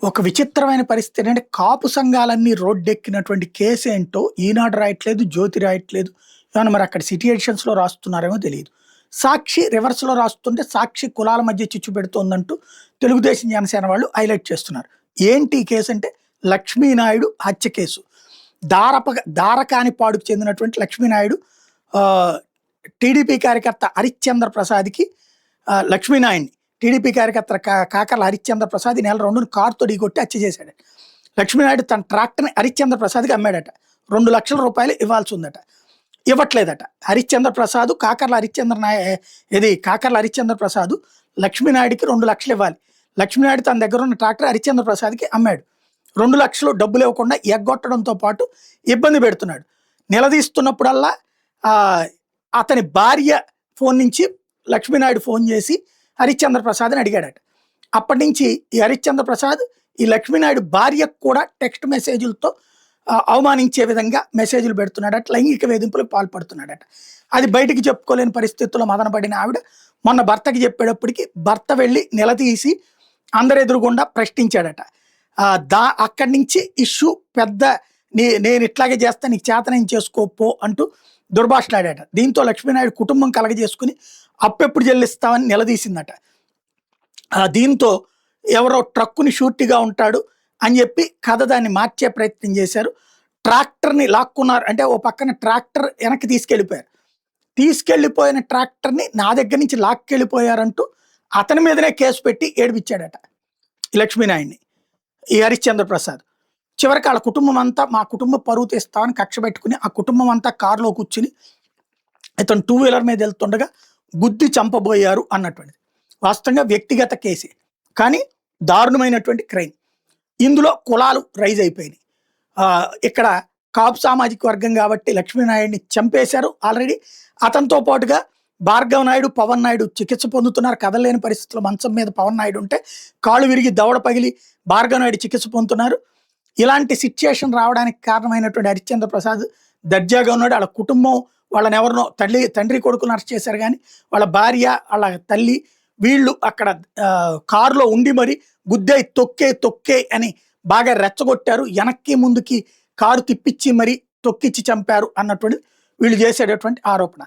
ఒక విచిత్రమైన పరిస్థితి ఏంటంటే, కాపు సంఘాలన్నీ రోడ్డెక్కినటువంటి కేసేంటో ఈనాడు రాయట్లేదు, జ్యోతి రాయట్లేదు. ఏమన్నా మరి అక్కడ సిటీ ఎడిషన్స్‌లో రాస్తున్నారేమో తెలీదు. సాక్షి రివర్స్‌లో రాస్తుంటే, సాక్షి కులాల మధ్య చిచ్చు పెడుతోందంటూ తెలుగుదేశం, జనసేన వాళ్ళు హైలైట్ చేస్తున్నారు. ఏంటి ఈ కేసంటే, లక్ష్మీనాయుడు హత్య కేసు. దారకానిపాడుకు చెందినటువంటి లక్ష్మీనాయుడు ఆహ్, టీడీపీ కార్యకర్త హరిశ్చంద్ర ప్రసాద్‌కి లక్ష్మీనాయుడిని టీడీపీ కార్యకర్త కాకర్ల హరిశ్చంద్ర ప్రసాద్ ఈ నెల 2న కారుతో ఢీకొట్టి హత్య చేశాడు. లక్ష్మీనాయుడు తన ట్రాక్టర్‌ని హరిశ్చంద్ర ప్రసాద్‌కి అమ్మాడట. ₹2,00,000 ఇవ్వాల్సి ఉందట. ఇవ్వట్లేదట. హరిశ్చంద్ర ప్రసాద్ కాకర్ల హరిశ్చంద్ర ప్రసాద్ లక్ష్మీనాయుడికి 2,00,000 ఇవ్వాలి. లక్ష్మీనాయుడు తన దగ్గర ఉన్న ట్రాక్టర్ హరిశ్చంద్ర ప్రసాద్‌కి అమ్మాడు. 2,00,000 డబ్బులు ఇవ్వకుండా ఎగ్గొట్టడంతో పాటు ఇబ్బంది పెడుతున్నాడు. నిలదీస్తున్నప్పుడల్లా అతని భార్య ఫోన్ నుంచి లక్ష్మీనాయుడు ఫోన్ చేసి హరిశ్చంద్ర ప్రసాద్ని అడిగాడట. అప్పటి నుంచి ఈ హరిశ్చంద్ర ప్రసాద్ ఈ లక్ష్మీనాయుడు భార్యకు కూడా టెక్స్ట్ మెసేజ్లతో అవమానించే విధంగా మెసేజ్లు పెడుతున్నాడట. లైంగిక వేధింపులకు పాల్పడుతున్నాడట. అది బయటికి చెప్పుకోలేని పరిస్థితుల్లో మదనపడిన ఆవిడ మొన్న భర్తకి చెప్పేటప్పటికి భర్త వెళ్ళి నిలదీసి అందరెదురుగుండా ప్రశ్నించాడట. అక్కడి నుంచి ఇష్యూ పెద్ద నేను ఇట్లాగే చేస్తా, నీకు చేతనేం చేసుకోపో అంటూ దుర్భాషలాడాట. దీంతో లక్ష్మీనాయుడు కుటుంబం కలగజేసుకుని అప్పెప్పుడు చెల్లిస్తామని నిలదీసిందట. దీంతో ఎవరో ట్రక్కుని షూరిటీగా ఉంటాడు అని చెప్పి కథ దాన్ని మార్చే ప్రయత్నం చేశారు. ట్రాక్టర్ని లాక్కున్నారు. అంటే ఓ పక్కన ట్రాక్టర్ వెనక్కి తీసుకెళ్ళిపోయారు. తీసుకెళ్ళిపోయిన ట్రాక్టర్ని నా దగ్గర నుంచి లాక్కెళ్ళిపోయారంటూ అతని మీదనే కేసు పెట్టి ఏడిపించాడట ఈ లక్ష్మీనాయుడిని, ఈ హరిశ్చంద్ర ప్రసాద్. చివరికి వాళ్ళ కుటుంబం అంతా మా కుటుంబ పరువు తీస్తామని కక్ష పెట్టుకుని ఆ కుటుంబం అంతా కారులో కూర్చుని ఇతను 2 వీలర్ మీద వెళ్తుండగా గుద్ది చంపబోయారు అన్నటువంటిది. వాస్తవంగా వ్యక్తిగత కేసే, కానీ దారుణమైనటువంటి క్రైమ్. ఇందులో కులాలు రైజ్ అయిపోయినాయి. ఇక్కడ కాపు సామాజిక వర్గం కాబట్టి లక్ష్మీనాయుడిని చంపేశారు ఆల్రెడీ. అతనితో పాటుగా భార్గవ నాయుడు, పవన్ నాయుడు చికిత్స పొందుతున్నారు. కదలలేని పరిస్థితుల్లో మంచం మీద పవన్ నాయుడు ఉంటే కాళ్ళు విరిగి దవడ పగిలి భార్గవ నాయుడు చికిత్స పొందుతున్నారు. ఇలాంటి సిచ్యుయేషన్ రావడానికి కారణమైనటువంటి హరిశ్చంద్ర ప్రసాద్ దర్జాగా ఉన్నాడు. వాళ్ళ కుటుంబం వాళ్ళని ఎవరినో తండ్రి కొడుకులను అరెస్ట్ చేశారు, కానీ వాళ్ళ భార్య, వాళ్ళ తల్లి వీళ్ళు అక్కడ కారులో ఉండి మరి గుద్దే తొక్కే అని బాగా రెచ్చగొట్టారు. వెనక్కి ముందుకి కారు తిప్పించి మరి తొక్కిచ్చి చంపారు అన్నటువంటి వీళ్ళు చేసేటటువంటి ఆరోపణ.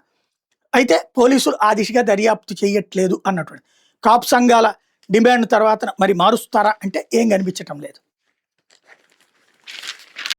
అయితే పోలీసులు ఆ దిశగా దర్యాప్తు చేయట్లేదు అన్నటువంటి. కాపు సంఘాల డిమాండ్ తర్వాత మరి మారుస్తారా అంటే ఏం కనిపించటం లేదు.